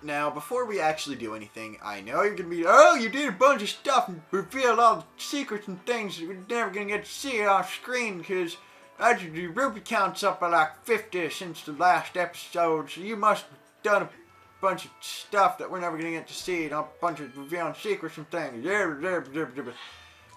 Now, before we actually do anything, I know you're going to be, oh, you did a bunch of stuff and revealed all the secrets and things that we're never going to get to see off screen because the rupee count's up by like 50 since the last episode, so you must have done a bunch of stuff that we're never going to get to see and a bunch of revealing secrets and things.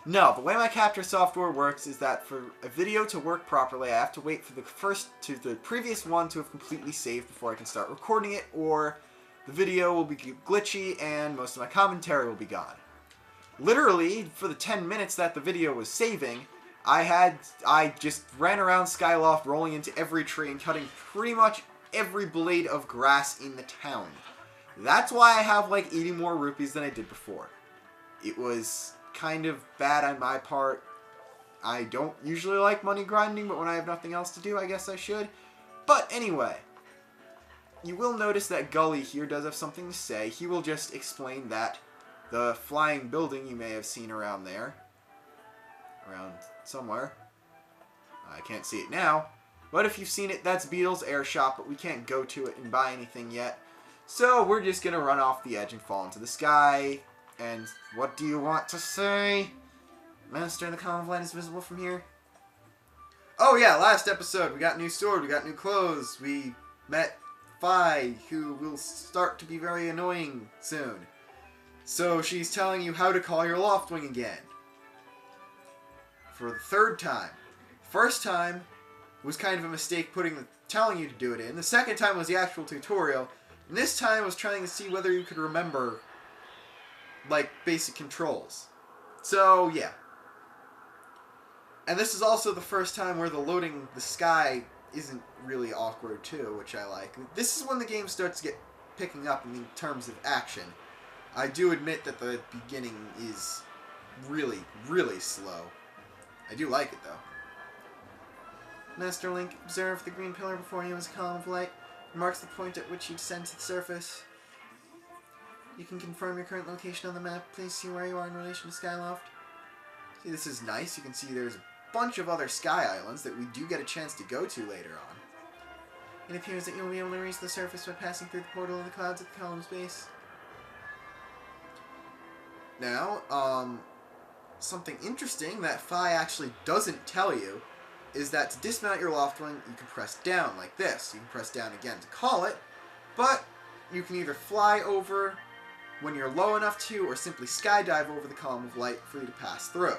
No, the way my capture software works is that for a video to work properly, I have to wait for the previous one to have completely saved before I can start recording it, or the video will be glitchy and most of my commentary will be gone. Literally, for the 10 minutes that the video was saving, I just ran around Skyloft rolling into every tree and cutting pretty much every blade of grass in the town. That's why I have like 80 more rupees than I did before. It was kind of bad on my part. I don't usually like money grinding, but when I have nothing else to do, I guess I should. But anyway, you will notice that Gully here does have something to say. He will just explain that the flying building you may have seen around there, around somewhere, I can't see it now, but if you've seen it, that's Beetle's air shop, but we can't go to it and buy anything yet. So we're just going to run off the edge and fall into the sky. And what do you want to say? Master in the column of light is visible from here. Oh yeah, last episode, we got new sword, we got new clothes, we met Fi, who will start to be very annoying soon. So she's telling you how to call your Loftwing again. For the third time. First time was kind of a mistake telling you to do it in. The second time was the actual tutorial. And this time I was trying to see whether you could remember, like, basic controls. So, yeah. And this is also the first time where the loading the sky isn't really awkward too, which I like. This is when the game starts to get picking up in terms of action. I do admit that the beginning is really, really slow. I do like it though. Master Link, observe the green pillar before you as a column of light. It marks the point at which you descend to the surface. You can confirm your current location on the map. Please see where you are in relation to Skyloft. See, this is nice. You can see there's a bunch of other sky islands that we do get a chance to go to later on. It appears that you'll be able to reach the surface by passing through the portal of the clouds at the column's base. Now, something interesting that Fi actually doesn't tell you is that to dismount your Loftwing, you can press down like this. You can press down again to call it, but you can either fly over when you're low enough to, or simply skydive over the column of light for you to pass through.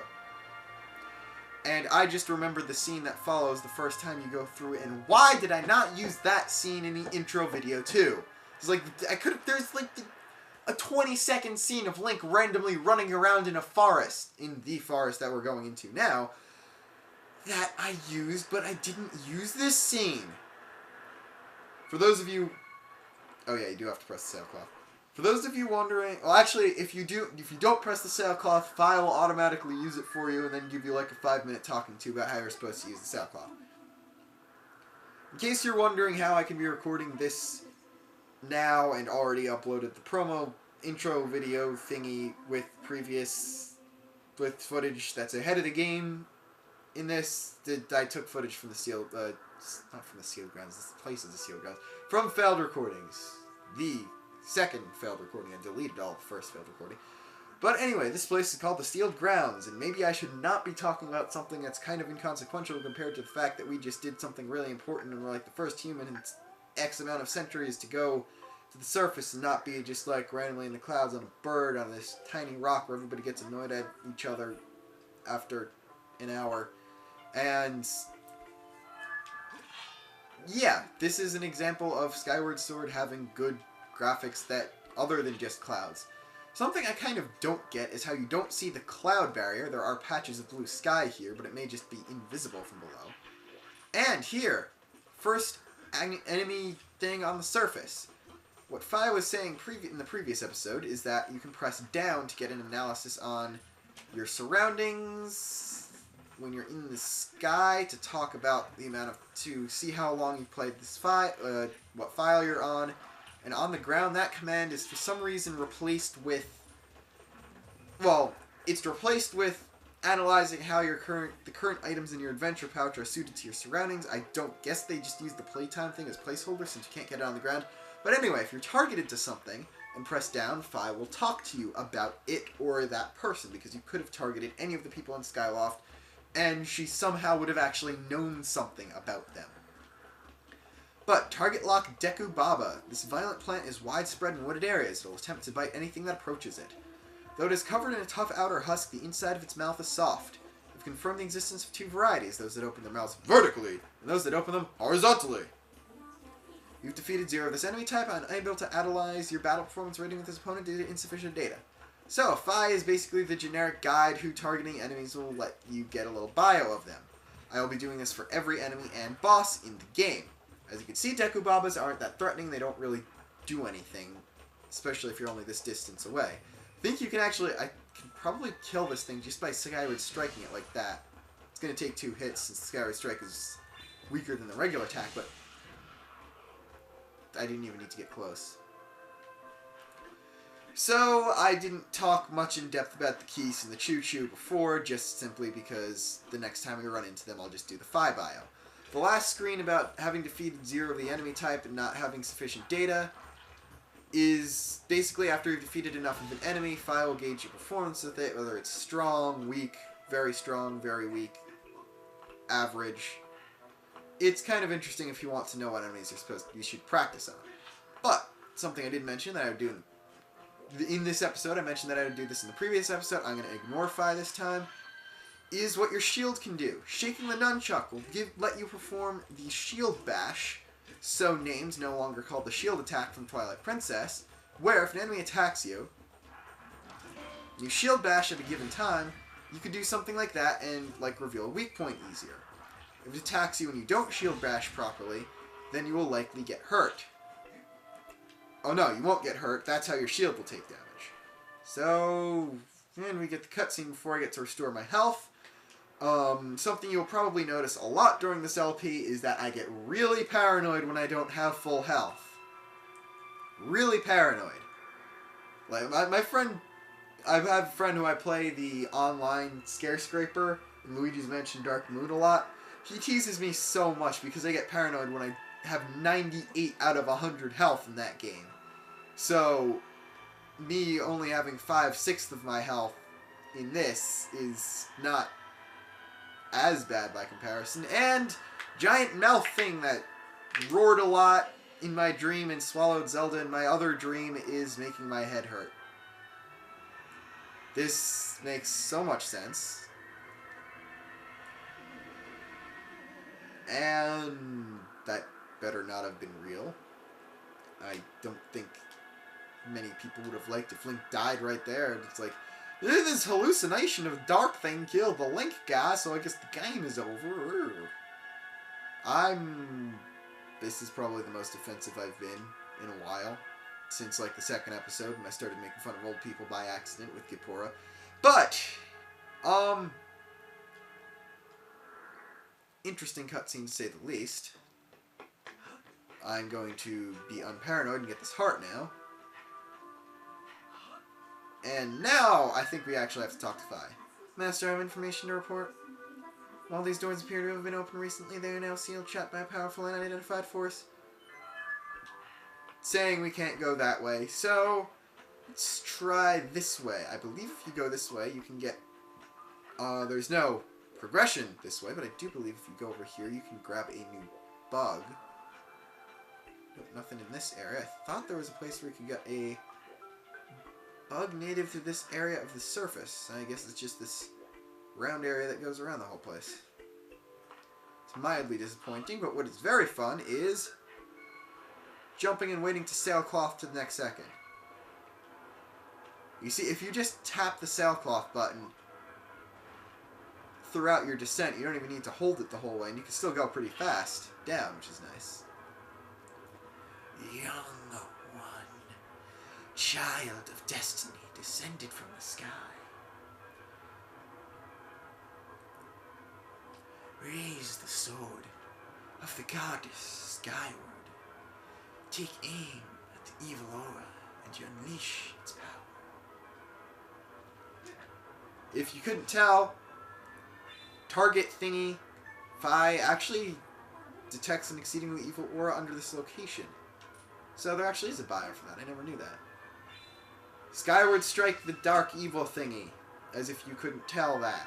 And I just remembered the scene that follows the first time you go through it, and why did I not use that scene in the intro video too? It's like, there's like a 20-second scene of Link randomly running around in a forest, in the forest that we're going into now, that I used, but I didn't use this scene. For those of you, oh yeah, you do have to press the sailcloth. For those of you wondering, well actually, if you don't press the sailcloth, Fi will automatically use it for you and then give you like a 5-minute talking to about how you're supposed to use the sailcloth. In case you're wondering how I can be recording this now and already uploaded the promo intro video thingy with footage that's ahead of the game in this, I took footage from the sealed, not from the sealed grounds, this place is the sealed grounds, from failed recordings. The second failed recording. I deleted all the first failed recording. But anyway, this place is called the Sealed Grounds, and maybe I should not be talking about something that's kind of inconsequential compared to the fact that we just did something really important and we're like the first human in X amount of centuries to go to the surface and not be just like randomly in the clouds on a bird on this tiny rock where everybody gets annoyed at each other after an hour. And yeah, this is an example of Skyward Sword having good graphics that other than just clouds. Something I kind of don't get is how you don't see the cloud barrier. There are patches of blue sky here, but it may just be invisible from below. And here, first enemy thing on the surface. What Fi was saying in the previous episode is that you can press down to get an analysis on your surroundings when you're in the sky, to talk about the amount of, to see how long you've played this what file you're on. And on the ground, that command is for some reason replaced with, well, it's replaced with analyzing how the current items in your adventure pouch are suited to your surroundings. I don't guess they just use the playtime thing as placeholder since you can't get it on the ground. But anyway, if you're targeted to something and press down, Fi will talk to you about it or that person, because you could have targeted any of the people in Skyloft, and she somehow would have actually known something about them. But target lock Deku Baba. This violent plant is widespread in wooded areas. It will attempt to bite anything that approaches it. Though it is covered in a tough outer husk, the inside of its mouth is soft. We've confirmed the existence of two varieties, those that open their mouths vertically, and those that open them horizontally. You've defeated Zero of this enemy type and unable to analyze your battle performance rating with his opponent due to insufficient data. So, Fi is basically the generic guide who targeting enemies will let you get a little bio of them. I will be doing this for every enemy and boss in the game. As you can see, Deku Babas aren't that threatening, they don't really do anything, especially if you're only this distance away. I think you can actually, I can probably kill this thing just by Skyward striking it like that. It's going to take 2 hits since Skyward Strike is weaker than the regular attack, but I didn't even need to get close. So, I didn't talk much in depth about the Keese and the Choo Choo before, just simply because the next time we run into them, I'll just do the Fi bio. The last screen about having defeated Zero of the enemy type and not having sufficient data is basically after you've defeated enough of an enemy, Fi will gauge your performance with it, whether it's strong, weak, very strong, very weak, average. It's kind of interesting if you want to know what enemies you should practice on. But, something I did mention that I would do in this episode, I mentioned that I would do this in the previous episode, I'm going to ignore Fi this time, is what your shield can do. Shaking the nunchuck will let you perform the shield bash, so named, no longer called the shield attack from Twilight Princess, where if an enemy attacks you, you shield bash at a given time, you could do something like that and reveal a weak point easier. If it attacks you and you don't shield bash properly, then you will likely get hurt. Oh no, you won't get hurt, that's how your shield will take damage. So, and we get the cutscene before I get to restore my health. Something you'll probably notice a lot during this LP is that I get really paranoid when I don't have full health. Really paranoid. Like, my friend, I have a friend who I play the online Scare Scraper in Luigi's Mansion Dark Moon a lot. He teases me so much because I get paranoid when I have 98 out of 100 health in that game. So, me only having 5/6 of my health in this is not as bad by comparison. And giant mouth thing that roared a lot in my dream and swallowed Zelda in my other dream is making my head hurt. This makes so much sense. And that better not have been real. I don't think many people would have liked if Link died right there. It's like, this hallucination of Dark Thing killed the Link guy, so I guess the game is over. This is probably the most offensive I've been in a while. Since, the second episode when I started making fun of old people by accident with Gippora. But, interesting cutscene to say the least. I'm going to be unparanoid and get this heart now. And now, I think we actually have to talk to Fi. Master, I have information to report. While these doors appear to have been opened recently, they are now sealed shut by a powerful and unidentified force. Saying we can't go that way, so let's try this way. I believe if you go this way, you can get... there's no progression this way, but I do believe if you go over here, you can grab a new bug. Nope, nothing in this area. I thought there was a place where you could get a bug native to this area of the surface. I guess it's just this round area that goes around the whole place. It's mildly disappointing, but what is very fun is jumping and waiting to sailcloth to the next second. You see, if you just tap the sailcloth button throughout your descent, you don't even need to hold it the whole way, and you can still go pretty fast down, which is nice. Young one, child of destiny, descended from the sky. Raise the sword of the goddess Skyward. Take aim at the evil aura, and you unleash its power. If you couldn't tell, target thingy, Fi actually detects an exceedingly evil aura under this location. So there actually is a bio for that. I never knew that. Skyward strike the dark evil thingy. As if you couldn't tell that.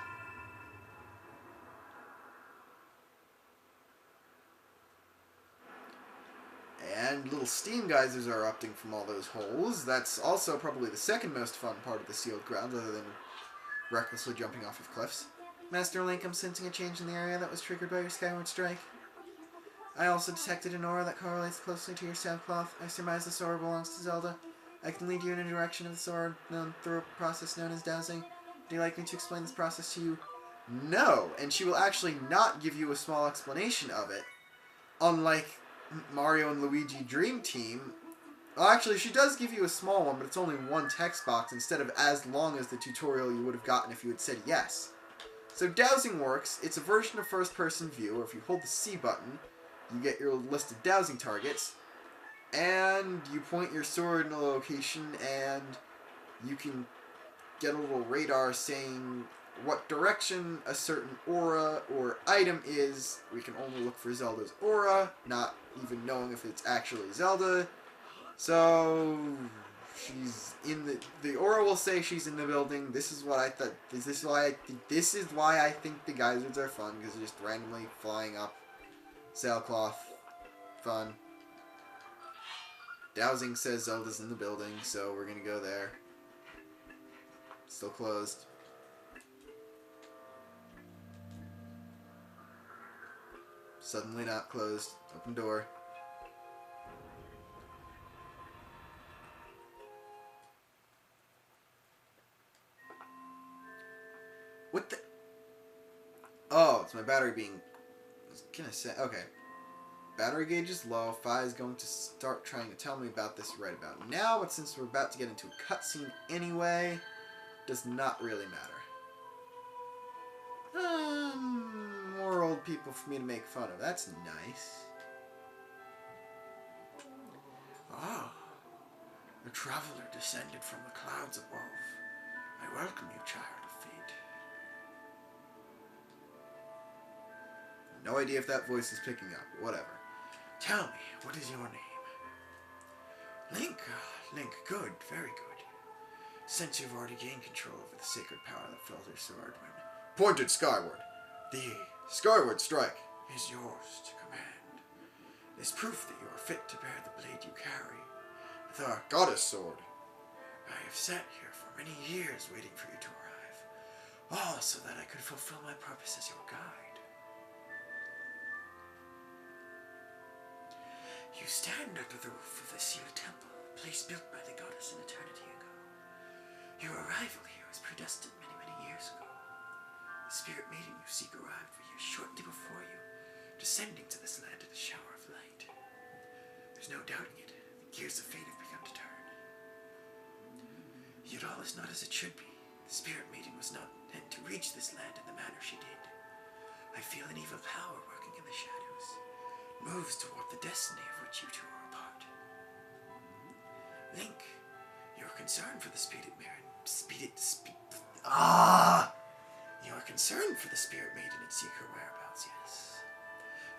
And little steam geysers are erupting from all those holes. That's also probably the second most fun part of the sealed grounds, other than recklessly jumping off of cliffs. Master Link, I'm sensing a change in the area that was triggered by your Skyward strike. I also detected an aura that correlates closely to your sailcloth. I surmise this aura belongs to Zelda. I can lead you in a direction of this aura known through a process known as dowsing. Would you like me to explain this process to you? No, and she will actually not give you a small explanation of it. Unlike Mario and Luigi Dream Team. Well, actually, she does give you a small one, but it's only one text box instead of as long as the tutorial you would have gotten if you had said yes. So dowsing works. It's a version of first-person view, or if you hold the C button, you get your list of dowsing targets, and you point your sword in a location, and you can get a little radar saying what direction a certain aura or item is. We can only look for Zelda's aura, not even knowing if it's actually Zelda. So she's in the aura will say she's in the building. This is what I thought. This is why I think the geysers are fun, because they're just randomly flying up. Sailcloth, fun. Dowsing says Zelda's in the building, so we're gonna go there. Still closed. Suddenly not closed. Open door. What the? Oh, it's my battery being... I was gonna say... Okay. Battery gauge is low. Fi is going to start trying to tell me about this right about now, but since we're about to get into a cutscene anyway, does not really matter. More old people for me to make fun of. That's nice. Ah, a traveler descended from the clouds above. I welcome you, child of fate. No idea if that voice is picking up, but whatever. Tell me, what is your name? Link. Link, good, very good. Since you've already gained control over the sacred power that fills your sword when pointed skyward, the Skyward strike is yours to command. It is proof that you are fit to bear the blade you carry, the goddess sword. I have sat here for many years waiting for you to arrive, all so that I could fulfill my purpose as your guide. You stand under the roof of the sealed temple, a place built by the goddess an eternity ago. Your arrival here was predestined many, many years ago. The spirit maiden you seek arrived for years shortly before you, descending to this land in a shower of light. There's no doubting it. The gears of fate have begun to turn. Yet all is not as it should be. The spirit maiden was not meant to reach this land in the manner she did. I feel an evil power working in the shadows. It moves toward the destiny of which you two are a part. Link, you're concerned for the spirit maiden. You are concerned for the spirit maiden and seek her whereabouts, yes.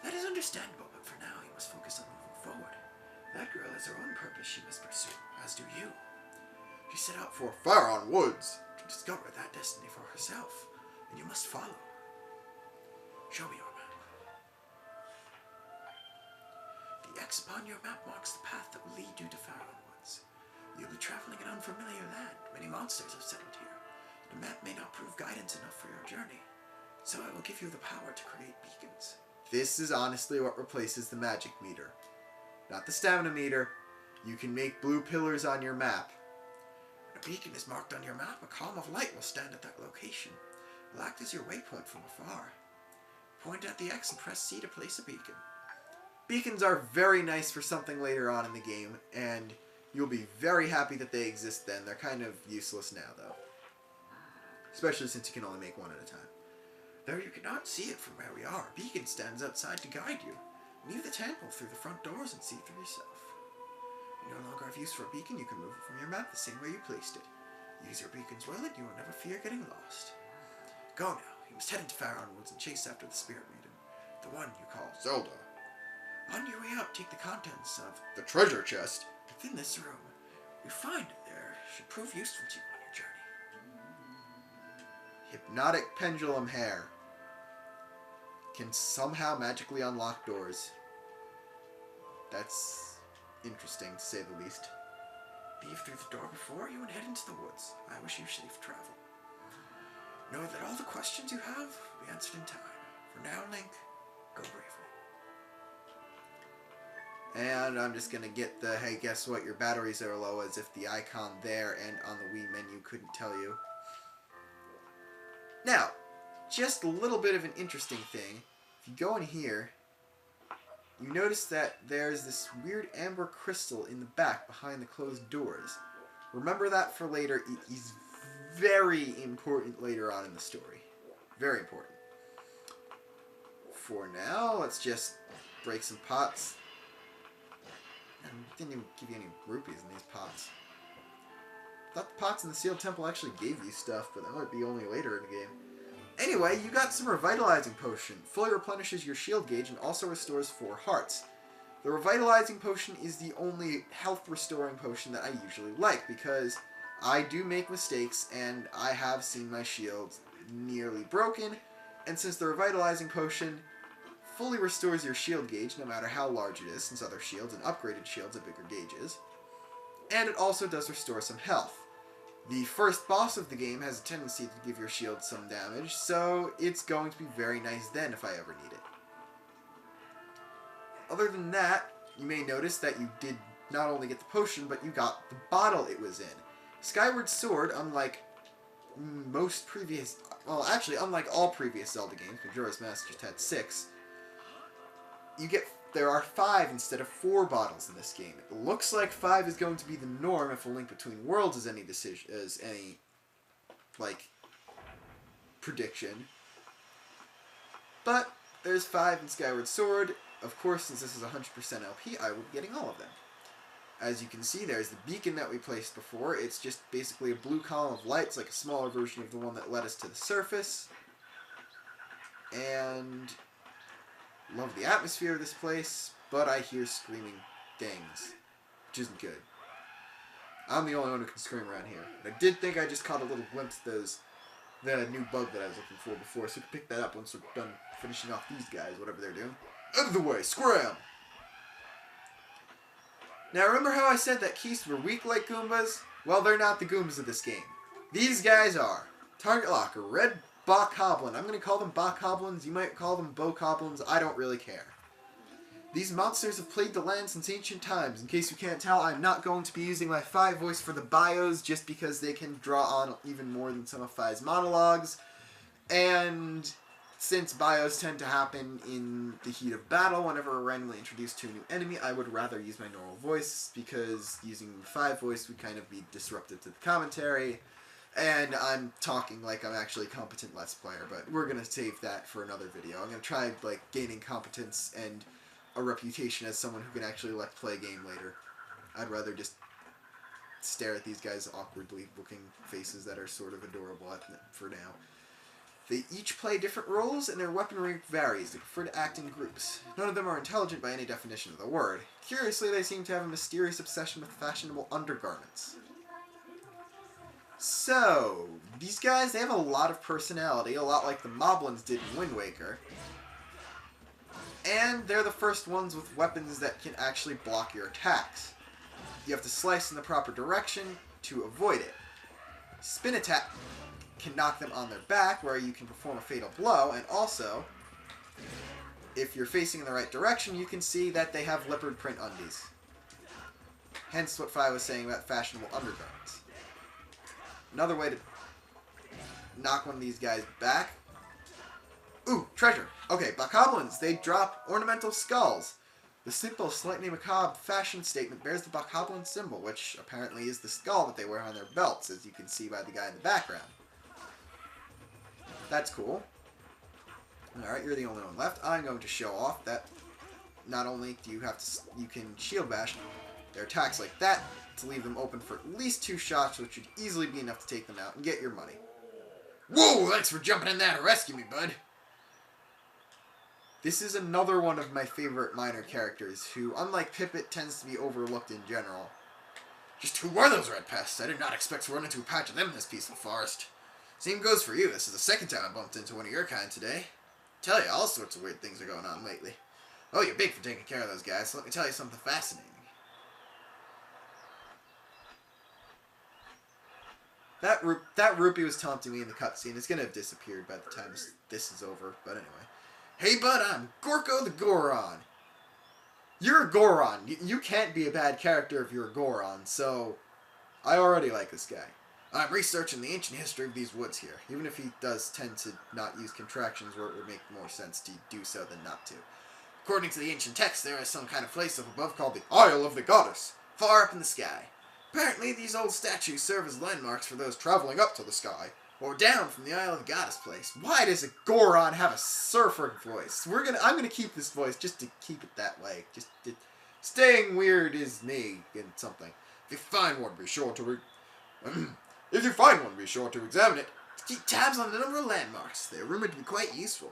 That is understandable, but for now you must focus on moving forward. That girl has her own purpose she must pursue, as do you. She set out for Faron Woods to discover that destiny for herself, and you must follow. Show me your map. The X upon your map marks the path that will lead you to Faron Woods. You'll be traveling in unfamiliar land. Many monsters have settled here. The map may not prove guidance enough for your journey, so I will give you the power to create beacons. This is honestly what replaces the magic meter. Not the stamina meter. You can make blue pillars on your map. When a beacon is marked on your map, a column of light will stand at that location. It will act as your waypoint from afar. Point at the X and press C to place a beacon. Beacons are very nice for something later on in the game, and you'll be very happy that they exist then. They're kind of useless now, though. Especially since you can only make one at a time. Though you cannot see it from where we are, a beacon stands outside to guide you. Leave the temple through the front doors and see for yourself. If you no longer have use for a beacon, you can move it from your map the same way you placed it. Use your beacons well and you will never fear getting lost. Go now. You must head into Faron Woods and chase after the spirit maiden, the one you call Zelda. On your way out, take the contents of the treasure chest. within this room. You find there should prove useful to you on your journey. Hypnotic pendulum hair. Can somehow magically unlock doors. That's interesting, to say the least. Leave through the door before you and head into the woods. I wish you safe travel. Know that all the questions you have will be answered in time. For now, Link, go bravely. And I'm just gonna get the, hey, guess what, your batteries are low, as if the icon there and on the Wii menu couldn't tell you. Now, just a little bit of an interesting thing. If you go in here, you notice that there's this weird amber crystal in the back behind the closed doors. Remember that for later. It is very important later on in the story. Very important. For now, let's just break some pots. I didn't even give you any rupees in these pots. I thought the pots in the sealed temple actually gave you stuff, but that might be only later in the game. Anyway, you got some revitalizing potion. Fully replenishes your shield gauge and also restores 4 hearts. The revitalizing potion is the only health restoring potion that I usually like, because I do make mistakes and I have seen my shield nearly broken, and since the revitalizing potion fully restores your shield gauge no matter how large it is, since other shields and upgraded shields have bigger gauges, and it also does restore some health. The first boss of the game has a tendency to give your shield some damage, so it's going to be very nice then if I ever need it. Other than that, you may notice that you did not only get the potion, but you got the bottle it was in. Skyward Sword, unlike most previous, well actually unlike all previous Zelda games, Majora's Mask just had 6, there are 5 instead of 4 bottles in this game. It looks like 5 is going to be the norm if A Link Between Worlds is any prediction. But there's 5 in Skyward Sword. Of course, since this is 100% LP, I will be getting all of them. As you can see, there's the beacon that we placed before. It's just basically a blue column of light. It's like a smaller version of the one that led us to the surface. And love the atmosphere of this place, but I hear screaming things, which isn't good. I'm the only one who can scream around here. And I did think I just caught a little glimpse of the new bug that I was looking for before, so we can pick that up once we're done finishing off these guys, whatever they're doing. Out of the way, scram! Now remember how I said that Keys were weak like Goombas? Well, they're not the Goombas of this game. These guys are. Target locker, red Bokoblin. I'm going to call them Bokoblins. You might call them Bokoblins. I don't really care. These monsters have plagued the land since ancient times. In case you can't tell, I'm not going to be using my Fi voice for the bios just because they can draw on even more than some of Fi's monologues. And since bios tend to happen in the heat of battle, whenever we're randomly introduced to a new enemy, I would rather use my normal voice because using the Fi voice would kind of be disruptive to the commentary. And I'm talking like I'm actually a competent Let's Player, but we're going to save that for another video. I'm going to try gaining competence and a reputation as someone who can actually Let's Play a game later. I'd rather just stare at these guys' awkwardly looking faces that are sort of adorable for now. They each play different roles, and their weaponry varies. They prefer to act in groups. None of them are intelligent by any definition of the word. Curiously, they seem to have a mysterious obsession with fashionable undergarments. So, these guys, they have a lot of personality, a lot like the Moblins did in Wind Waker. And they're the first ones with weapons that can actually block your attacks. You have to slice in the proper direction to avoid it. Spin attack can knock them on their back, where you can perform a fatal blow, and also, if you're facing in the right direction, you can see that they have leopard print undies. Hence what Fi was saying about fashionable undergarments. Another way to knock one of these guys back. Ooh, treasure. Okay, Bokoblins, they drop ornamental skulls. The simple, slightly macabre fashion statement bears the Bokoblin symbol, which apparently is the skull that they wear on their belts, as you can see by the guy in the background. That's cool. Alright, you're the only one left. I'm going to show off that not only do you can shield bash their attacks like that, to leave them open for at least 2 shots, which should easily be enough to take them out and get your money. Whoa, thanks for jumping in there to rescue me, bud. This is another one of my favorite minor characters who, unlike Pippet, tends to be overlooked in general. Just who were those red pests? I did not expect to run into a patch of them in this peaceful forest. Same goes for you. This is the second time I bumped into one of your kind today. Tell you, all sorts of weird things are going on lately. Oh, you're big for taking care of those guys, so let me tell you something fascinating. That rupee was taunting me in the cutscene. It's gonna have disappeared by the time this is over, but anyway. Hey bud, I'm Gorko the Goron. You're a Goron. You can't be a bad character if you're a Goron, so I already like this guy. I'm researching the ancient history of these woods here, even if he does tend to not use contractions where it would make more sense to do so than not to. According to the ancient text, there is some kind of place up above called the Isle of the Goddess, far up in the sky. Apparently, these old statues serve as landmarks for those traveling up to the sky, or down from the Isle of the Goddess place. Why does a Goron have a surfer voice? I'm gonna keep this voice just to keep it that way. Staying weird is me and something. If you find one, be sure to examine it. Keep tabs on the number of landmarks. They're rumored to be quite useful.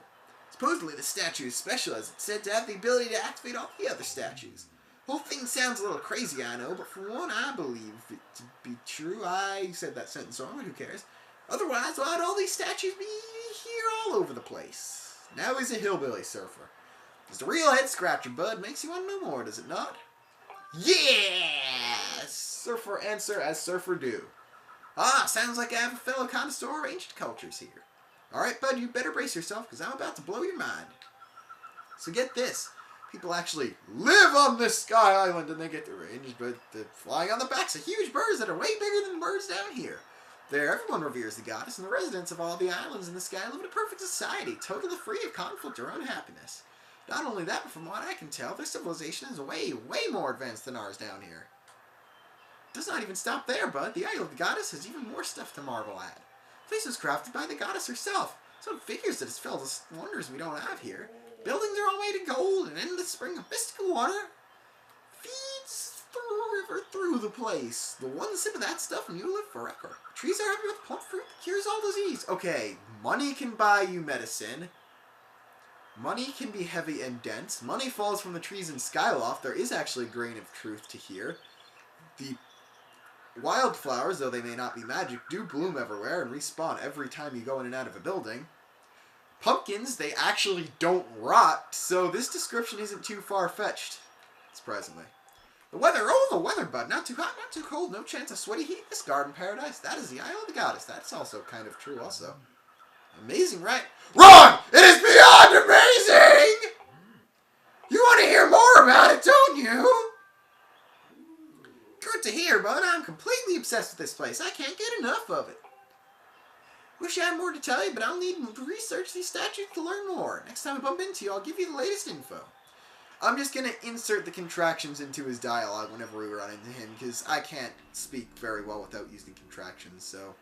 Supposedly, the statue is special, as it's said to have the ability to activate all the other statues. The whole thing sounds a little crazy, I know, but for one, I believe it to be true. I said that sentence wrong, but who cares? Otherwise, why'd all these statues be here all over the place? Now he's a hillbilly surfer. It's a real head scratcher, bud. Makes you want to know more, does it not? Yeah! Surfer answer as surfer do. Ah, sounds like I have a fellow connoisseur of ancient cultures here. Alright, bud, you better brace yourself, because I'm about to blow your mind. So get this. People actually live on this sky island and they get the range, but they're flying on the backs of huge birds that are way bigger than the birds down here. There, everyone reveres the goddess, and the residents of all the islands in the sky live in a perfect society, totally free of conflict or unhappiness. Not only that, but from what I can tell, their civilization is way, way more advanced than ours down here. It does not even stop there, bud. The Isle of the Goddess has even more stuff to marvel at. The place was crafted by the goddess herself, so it figures that it's filled with wonders we don't have here. Buildings are all made of gold, and an endless spring of mystical water feeds the river through the place. The one sip of that stuff and you live forever. Trees are happy with plump fruit that cures all disease. Okay, money can buy you medicine. Money can be heavy and dense. Money falls from the trees in Skyloft. There is actually a grain of truth to here. The wildflowers, though they may not be magic, do bloom everywhere and respawn every time you go in and out of a building. Pumpkins, they actually don't rot, so this description isn't too far-fetched, surprisingly. The weather, bud. Not too hot, not too cold, no chance of sweaty heat. This garden paradise, that is the Isle of the Goddess. That's also kind of true, also. Amazing, right? Wrong! It is beyond amazing! You want to hear more about it, don't you? Good to hear, bud. I'm completely obsessed with this place. I can't get enough of it. Wish I had more to tell you, but I'll need to research these statues to learn more. Next time I bump into you, I'll give you the latest info. I'm just going to insert the contractions into his dialogue whenever we run into him, because I can't speak very well without using contractions, so...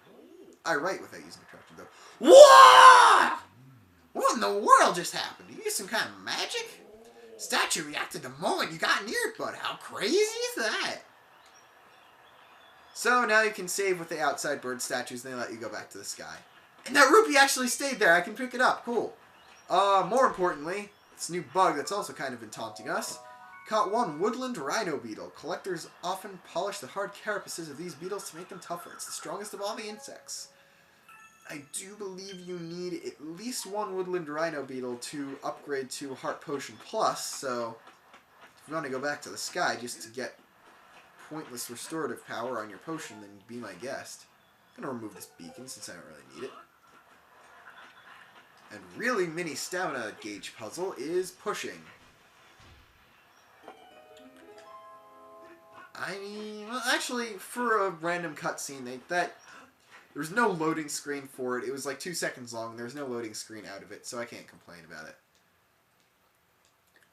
I write without using contractions, though. What? What in the world just happened? Did you use some kind of magic? Statue reacted the moment you got near it, bud. How crazy is that? So now you can save with the outside bird statues and they let you go back to the sky. And that rupee actually stayed there. I can pick it up. Cool. More importantly, this new bug that's also kind of been taunting us. Caught one woodland rhino beetle. Collectors often polish the hard carapaces of these beetles to make them tougher. It's the strongest of all the insects. I do believe you need at least one woodland rhino beetle to upgrade to Heart Potion Plus, so if you want to go back to the sky just to get pointless restorative power on your potion, then be my guest. I'm going to remove this beacon since I don't really need it. And really mini stamina gauge puzzle is pushing. I mean, well, actually, for a random cutscene, there was no loading screen for it. It was like 2 seconds long. There was no loading screen out of it, so I can't complain about it.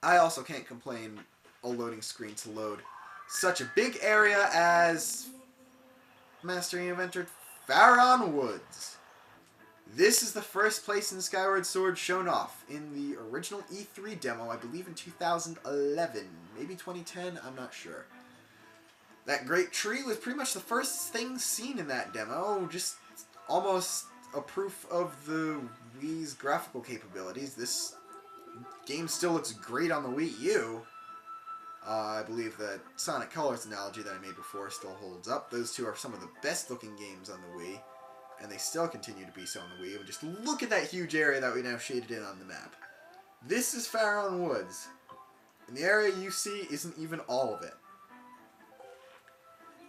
I also can't complain a loading screen to load such a big area as Mastering Adventure Faron Woods. This is the first place in Skyward Sword shown off in the original E3 demo, I believe in 2011, maybe 2010, I'm not sure. That great tree was pretty much the first thing seen in that demo, just almost a proof of the Wii's graphical capabilities. This game still looks great on the Wii U. I believe that Sonic Colors analogy that I made before still holds up. Those two are some of the best looking games on the Wii, and they still continue to be so on the Wii. And just look at that huge area that we now shaded in on the map. This is Farron Woods, and the area you see isn't even all of it.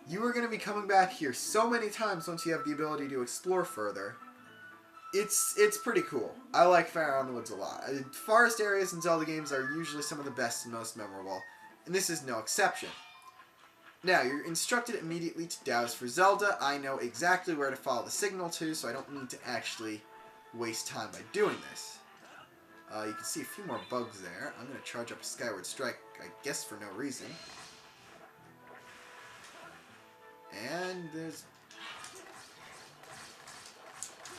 You are going to be coming back here so many times once you have the ability to explore further. It's pretty cool. I like Farron Woods a lot. Forest areas in Zelda games are usually some of the best and most memorable, and this is no exception. Now, you're instructed immediately to douse for Zelda. I know exactly where to follow the signal to, so I don't need to actually waste time by doing this. You can see a few more bugs there. I'm going to charge up a Skyward Strike, I guess for no reason. And there's...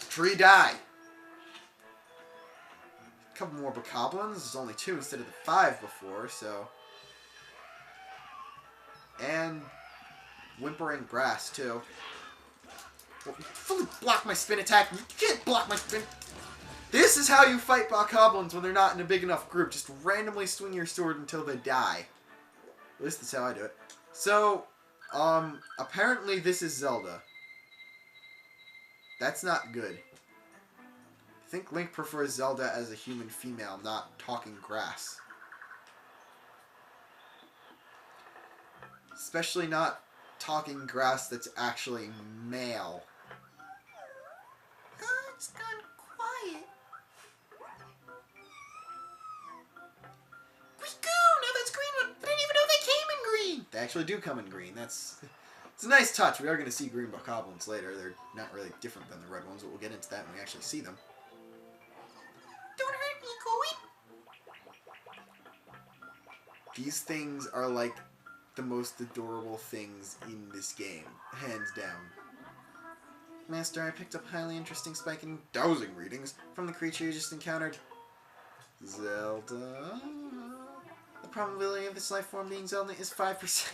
Tree die! A couple more bokoblins. There's only 2 instead of the 5 before, so... And... Whimpering grass, too. Well, you fully block my spin attack. You can't block my spin... This is how you fight bokoblins when they're not in a big enough group. Just randomly swing your sword until they die. At least that's how I do it. So... apparently this is Zelda. That's not good. I think Link prefers Zelda as a human female, not talking grass. Especially not talking grass that's actually male. Oh, it's gone quiet. Now that's green one. I didn't even know they came in green. They actually do come in green. It's a nice touch. We are going to see green bokoblins later. They're not really different than the red ones, but we'll get into that when we actually see them. Don't hurt me, Koi. These things are like the most adorable things in this game, hands down. Master, I picked up highly interesting spike in dowsing readings from the creature you just encountered. Zelda... The probability of this life form being Zelda is 5%.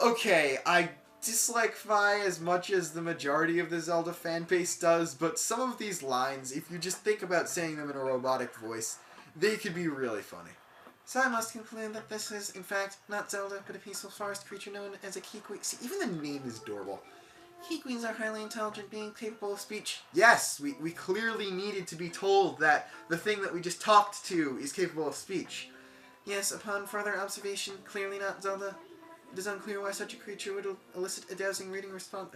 Okay, I dislike Fi as much as the majority of the Zelda fan base does, but some of these lines, if you just think about saying them in a robotic voice, they could be really funny. So I must conclude that this is, in fact, not Zelda, but a peaceful forest creature known as a Kiwi. See, even the name is adorable. Kiwis are highly intelligent beings capable of speech. Yes, we clearly needed to be told that the thing that we just talked to is capable of speech. Yes, upon further observation, clearly not Zelda. It is unclear why such a creature would elicit a dowsing reading response.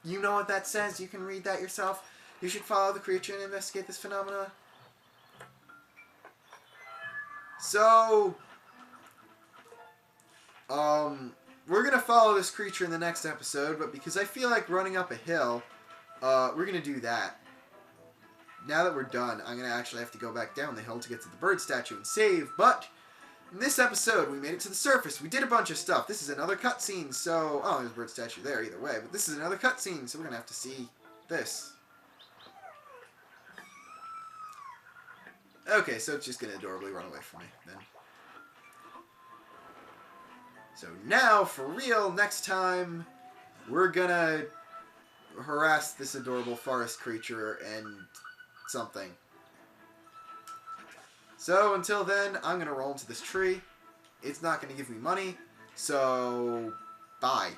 You know what that says. You can read that yourself. You should follow the creature and investigate this phenomenon. So, we're gonna follow this creature in the next episode, but because I feel like running up a hill, we're gonna do that. Now that we're done, I'm gonna actually have to go back down the hill to get to the bird statue and save, but in this episode, we made it to the surface. We did a bunch of stuff. This is another cutscene, so... Oh, there's a bird statue there either way, but this is another cutscene, so we're gonna have to see this. Okay, so it's just gonna adorably run away from me, then. So now, for real, next time, we're gonna harass this adorable forest creature and something. So, until then, I'm going to roll into this tree. It's not going to give me money, so bye.